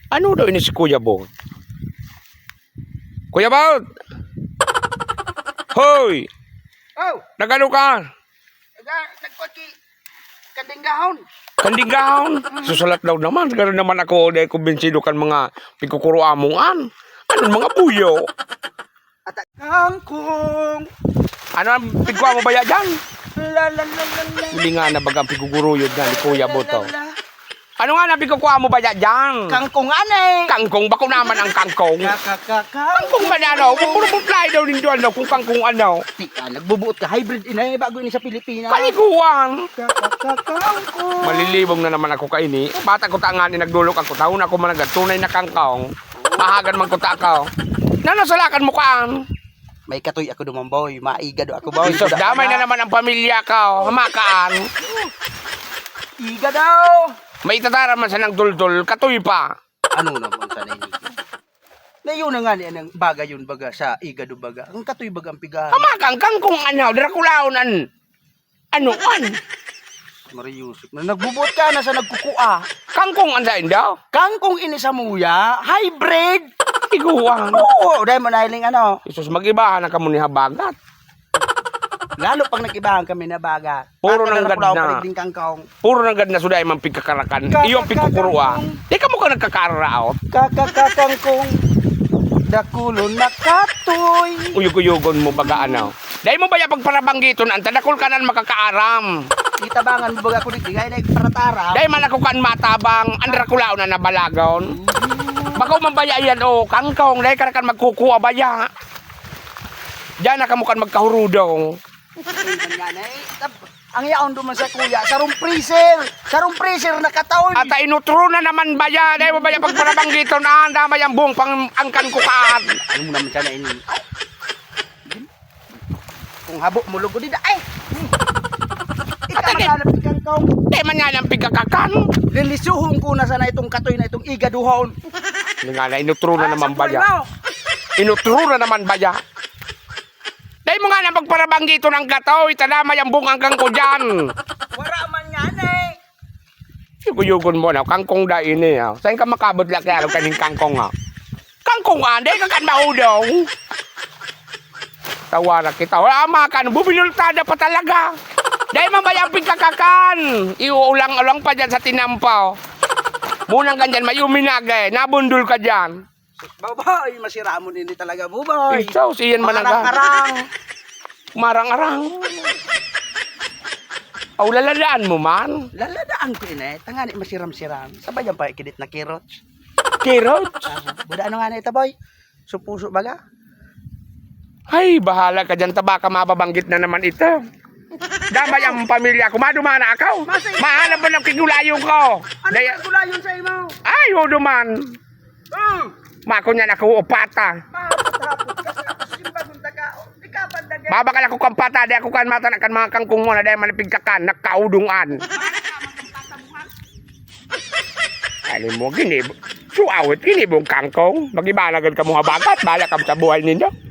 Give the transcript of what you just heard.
Ano daw ini si Kuya Bot? Kuya Bot! Hoy! Oh, Nagano ka? nagpaki kadinggahon. Kandigaon. Susulat daw naman. Gano'n naman ako. Dahil kumbinsido kan mga pikukuro amongan. Ano mga puyo? At kangkong. Ano ang pigwa mo ba ya dyan? La la la la la. Hindi nga na bagang piguguruyod na ni Kuya Boto. La, la, la. Ano nga na pigukwa mo ba ya dyan? Kangkong anay. Kangkong. Bako naman ang kangkong. Kakakakang. Kangkong ba na ano? Puro butlay daw din doon kung kangkong ano. Tika, nagbubuot ka. Hybrid inay. Bago ini sa Pilipinas. Kalikuan. Kakakakangkong. Malilibong na naman ako kaini. Bata ko tangan ni nagdulok ako. Taon ako managad. Tunay na kangkong. Mahagan man ko takaw. Nanasalakan mo kaan. May katoy ako dumamboy. Maiga do ako boy. Isos, damay na naman ang pamilya ka. Hamakaan. Iga daw. May itatara man sa nang dul-dul. Katoy pa. Ano naman sa nini? Na yun na nga ni anang baga yun baga sa iga do baga. Ang katoy baga ang pigahan. Hamakang kangkong ano. Drakulaonan. Anuan. Maria Yusuf. Na nagbubuot ka na sa nagkukua. Kangkong ansain daw. Kangkong ini sa muya. Hybrid. Iguan. Oo. Dahil mo nahiling ano. Isos, mag-ibahan na kamo ni habagat. Lalo pag nag-ibahan kami na baga. Puro Baka nang nakulaw ganda. pa rin din kangkong. Puro na gad na suday mang pigkakarakan. Iyong pigkukurua. Di ka mo ka nagkakararaot. Kakakakangkong. Dakulon na katoy. Uyug-uyugon mo baga ano. Dahil mo ba yung pagparabanggiton, ang tadakol ka na makakaaram. Itabangan mo baga ko dito. Gaya na paratara. Dahil man ako kan matabang, ang drakulao na nabalagon. Bakaw man baya yan o, kangkong, dahil ka kan magkukuha baya. Diyan na kamukan magkahurudong. Ang yaon duman sa kuya. Sarong freezer. Sarong freezer na kataon. At inutro na naman baya, dahil mo baya pagparabanggiton, damay ang buong pang angkan kukaan. Ano mo naman siya na ini? Kung habo mo lugo dida. Ay! Ikaw manalap si kangkong. Di man yan ang pigkakakan. Lilisuhon ko na sana itong katoy na itong igaduhon. Hindi nga na, inutro na naman Sa buhay baya. mo. Inutro na naman baya. Dahil mo nga na pagparabanggiton ng gataw, itadamay ang buong angkan ko dyan. Wala man yan eh. Yuguyugon mo na, kangkong da ini. Saan ka makabot laki araw kaning kangkong ha? Kangkong ande, kakan maudong. Tawa na kita. Wala makan, bubinultada pa talaga. Dahil mabayang pigkakakan. Iuulang-ulang pa dyan sa tinampaw. Munang ganyan, may uminagay. Nabundol ka dyan. Baboy, masira mo din talaga, buboy. Ikaw, siyan managa. Marang-arang. Marang-arang. Aw, laladaan mo man. Laladaan ko ini, tangani masiram-siram. Sabay yan pa ikidit na kirots. Kirot. Buda ano nga na ito, boy? Supuso baga? Ay, bahala ka dyan. Tabaka mababanggit na naman ito. Damay ang pamilya ko. Madumana akaw. Mahanap mo ng kigulayong ko. Ano ang gulayon sa imo? Ay, huduman. Oh! Mako niyan ako upata. Mahapot-hapot. Kasi ako simbagong tagao. Di ka bandaga. Babakal ako kang pata. Di ako kan mata na kan mga kangkong mo na dahil malapig ka kan. Nakaudungan. Ano mo, ginib. Suawit, ginibong kangkong. Mag-ibalagad ka mo habagat. Bala ka sa buhay ninyo.